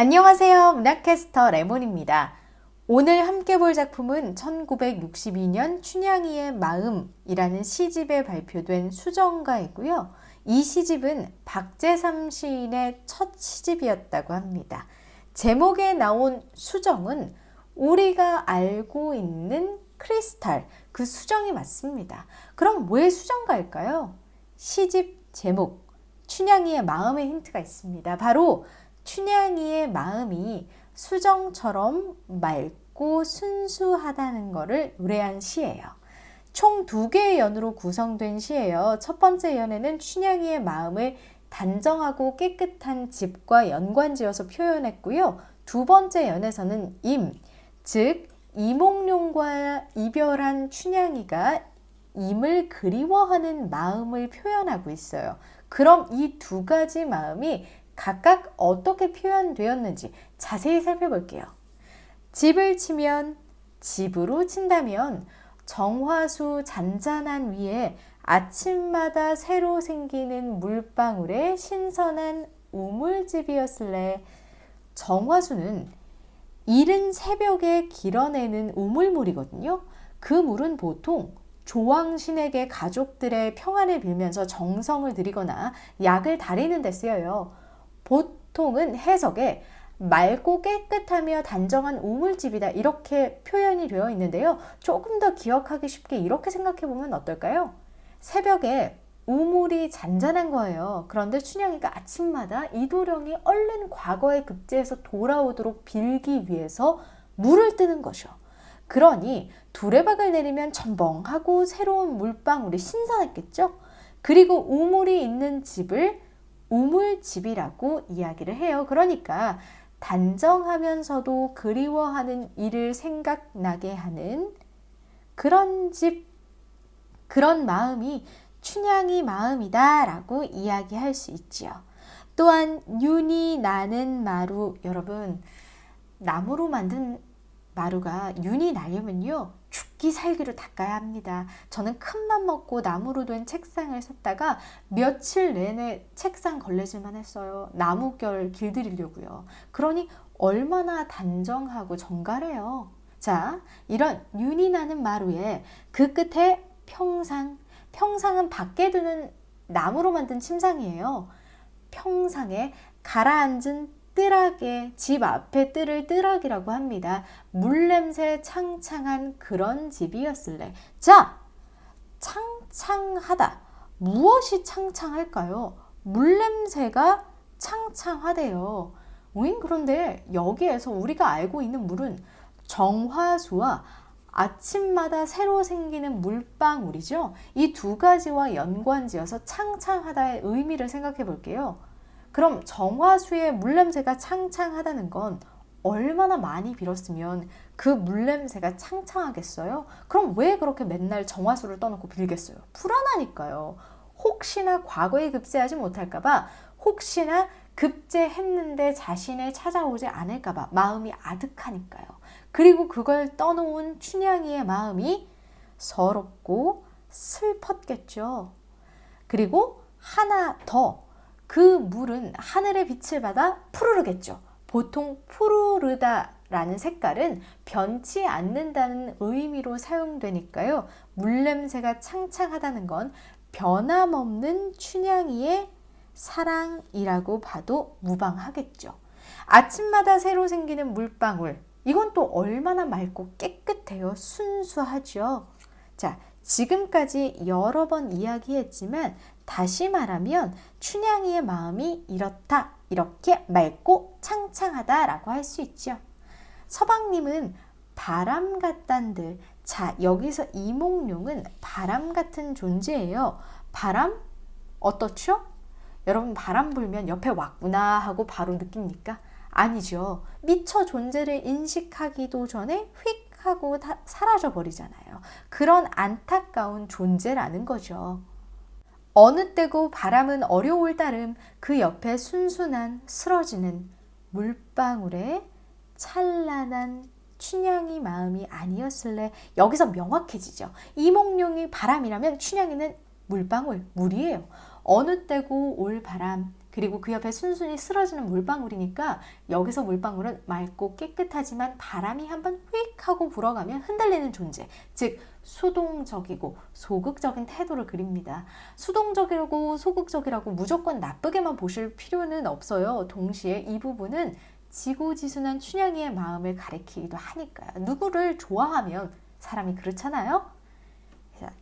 안녕하세요. 문학캐스터 레몬입니다. 오늘 함께 볼 작품은 1962년 춘향이의 마음이라는 시집에 발표된 수정가이고요. 이 시집은 박재삼 시인의 첫 시집이었다고 합니다. 제목에 나온 수정은 우리가 알고 있는 크리스탈, 그 수정이 맞습니다. 그럼 왜 수정가일까요? 시집 제목, 춘향이의 마음의 힌트가 있습니다. 바로 춘향이의 마음이 수정처럼 맑고 순수하다는 것을 노래한 시예요. 총 2개의 연으로 구성된 시예요. 첫 번째 연에는 춘향이의 마음을 단정하고 깨끗한 집과 연관지어서 표현했고요. 두 번째 연에서는 즉 이몽룡과 이별한 춘향이가 임을 그리워하는 마음을 표현하고 있어요. 그럼 이 두 가지 마음이 각각 어떻게 표현되었는지 자세히 살펴볼게요. 집을 치면, 집으로 친다면 정화수 잔잔한 위에 아침마다 새로 생기는 물방울의 신선한 우물집이었을래. 정화수는 이른 새벽에 길어내는 우물물이거든요. 그 물은 보통 조왕신에게 가족들의 평안을 빌면서 정성을 들이거나 약을 다리는 데 쓰여요. 보통은 해석에 맑고 깨끗하며 단정한 우물집이다 이렇게 표현이 되어 있는데요. 조금 더 기억하기 쉽게 이렇게 생각해 보면 어떨까요? 새벽에 우물이 잔잔한 거예요. 그런데 춘향이가 아침마다 이도령이 얼른 과거에 급제해서 돌아오도록 빌기 위해서 물을 뜨는 것이요. 그러니 두레박을 내리면 첨벙하고 새로운 물방울이 신선했겠죠? 그리고 우물이 있는 집을 우물집이라고 이야기를 해요. 그러니까 단정하면서도 그리워하는 일을 생각나게 하는 그런 집, 그런 마음이 춘향이 마음이다 라고 이야기할 수 있지요. 또한 윤이 나는 마루, 여러분 나무로 만든 마루가 윤이 나려면요 죽기 살기로 닦아야 합니다. 저는 큰맘 먹고 나무로 된 책상을 샀다가 며칠 내내 책상 걸레질만 했어요. 나무결 길들이려고요. 그러니 얼마나 단정하고 정갈해요. 자, 이런 윤이 나는 마루에 그 끝에 평상은 밖에 두는 나무로 만든 침상이에요. 평상에 가라앉은 뜰하게, 집 앞에 뜰을 뜰하기라고 합니다. 물냄새 창창한 그런 집이었을래. 자, 창창하다. 무엇이 창창할까요? 물냄새가 창창하대요. 그런데 여기에서 우리가 알고 있는 물은 정화수와 아침마다 새로 생기는 물방울이죠. 이 두 가지와 연관지어서 창창하다의 의미를 생각해 볼게요. 그럼 정화수의 물냄새가 창창하다는 건 얼마나 많이 빌었으면 그 물냄새가 창창하겠어요? 그럼 왜 그렇게 맨날 정화수를 떠놓고 빌겠어요? 불안하니까요. 혹시나 과거에 급제하지 못할까봐, 혹시나 급제했는데 자신을 찾아오지 않을까봐 마음이 아득하니까요. 그리고 그걸 떠놓은 춘향이의 마음이 서럽고 슬펐겠죠. 그리고 하나 더, 그 물은 하늘의 빛을 받아 푸르르겠죠. 보통 푸르르다라는 색깔은 변치 않는다는 의미로 사용되니까요. 물냄새가 창창하다는 건 변함없는 춘향이의 사랑이라고 봐도 무방하겠죠. 아침마다 새로 생기는 물방울, 이건 또 얼마나 맑고 깨끗해요. 순수하죠. 자, 지금까지 여러 번 이야기했지만 다시 말하면 춘향이의 마음이 이렇다, 이렇게 맑고 창창하다라고 할 수 있죠. 서방님은 바람 같단들. 자, 여기서 이몽룡은 바람 같은 존재예요. 바람? 어떻죠? 여러분 바람 불면 옆에 왔구나 하고 바로 느낍니까? 아니죠. 미처 존재를 인식하기도 전에 휙 하고 사라져 버리잖아요. 그런 안타까운 존재라는 거죠. 어느 때고 바람은 어려울 따름 그 옆에 순순한 쓰러지는 물방울의 찬란한 춘향이 마음이 아니었을래. 여기서 명확해지죠. 이몽룡이 바람이라면 춘향이는 물방울, 물이에요. 어느 때고 올 바람, 그리고 그 옆에 순순히 쓰러지는 물방울이니까 여기서 물방울은 맑고 깨끗하지만 바람이 한번 휙 하고 불어가면 흔들리는 존재, 즉 수동적이고 소극적인 태도를 그립니다. 수동적이고 소극적이라고 무조건 나쁘게만 보실 필요는 없어요. 동시에 이 부분은 지고지순한 춘향이의 마음을 가리키기도 하니까요. 누구를 좋아하면 사람이 그렇잖아요.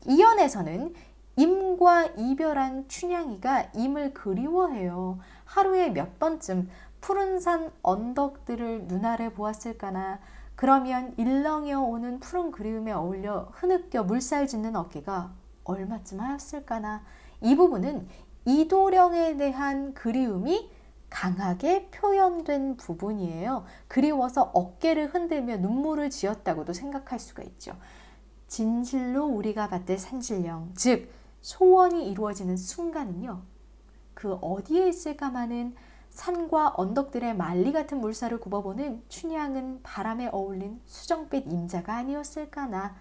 이 연에서는 임과 이별한 춘향이가 임을 그리워해요. 하루에 몇 번쯤 푸른 산 언덕들을 눈아래 보았을까나. 그러면 일렁여 오는 푸른 그리움에 어울려 흐느껴 물살 짓는 어깨가 얼마쯤 하였을까나. 이 부분은 이도령에 대한 그리움이 강하게 표현된 부분이에요. 그리워서 어깨를 흔들며 눈물을 지었다고도 생각할 수가 있죠. 진실로 우리가 받들 산신령, 즉 소원이 이루어지는 순간은요, 그 어디에 있을까마는 산과 언덕들의 만리 같은 물살을 굽어보는 춘향은 바람에 어울린 수정빛 임자가 아니었을까나.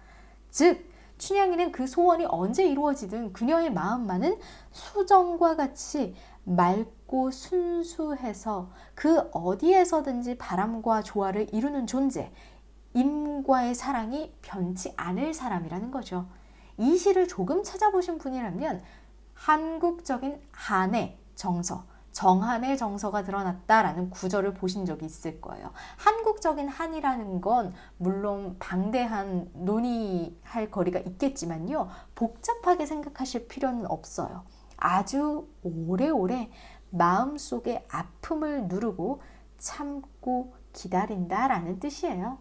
즉 춘향이는 그 소원이 언제 이루어지든 그녀의 마음만은 수정과 같이 맑고 순수해서 그 어디에서든지 바람과 조화를 이루는 존재, 임과의 사랑이 변치 않을 사람이라는 거죠. 이 시를 조금 찾아보신 분이라면 한국적인 한의 정서, 정한의 정서가 드러났다라는 구절을 보신 적이 있을 거예요. 한국적인 한이라는 건 물론 방대한 논의할 거리가 있겠지만요. 복잡하게 생각하실 필요는 없어요. 아주 오래오래 마음속의 아픔을 누르고 참고 기다린다라는 뜻이에요.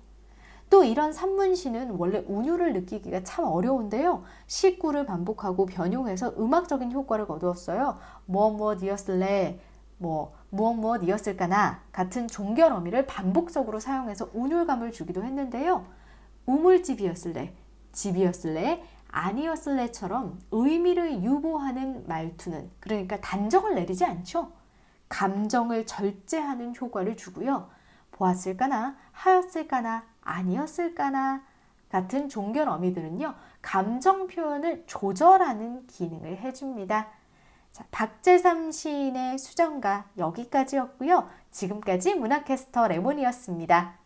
또 이런 산문시는 원래 운율을 느끼기가 참 어려운데요. 시구를 반복하고 변용해서 음악적인 효과를 거두었어요. 무엇이었을래, 무엇이었을까나 같은 종결 어미를 반복적으로 사용해서 운율감을 주기도 했는데요. 우물집이었을래, 집이었을래, 아니었을래처럼 의미를 유보하는 말투는, 그러니까 단정을 내리지 않죠. 감정을 절제하는 효과를 주고요. 보았을까나, 하였을까나, 아니었을까나 같은 종결 어미들은요, 감정 표현을 조절하는 기능을 해줍니다. 자, 박재삼 시인의 수정가 여기까지였고요. 지금까지 문학캐스터 레몬이었습니다.